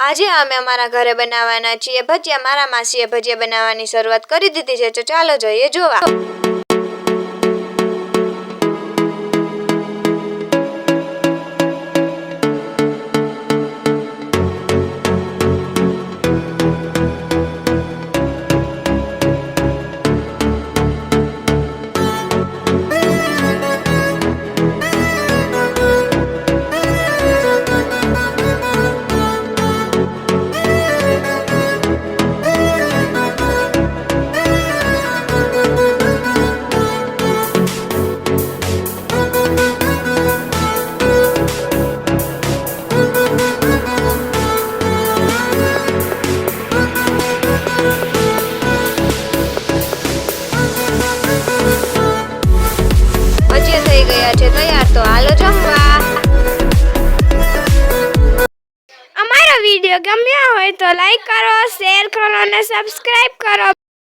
આજે અમે અમારા ઘરે બનાવવાના છીએ ભજીયા। મારા માસીએ ભજીયા બનાવવાની શરૂઆત કરી દીધી છે, તો ચાલો જઈએ જોવા। થઈ ગયા છે તૈયાર, તો હાલો જમવા। અમારો વિડિયો ગમ્યો હોય તો લાઈક કરો, શેર કરો અને સબસ્ક્રાઇબ કરો।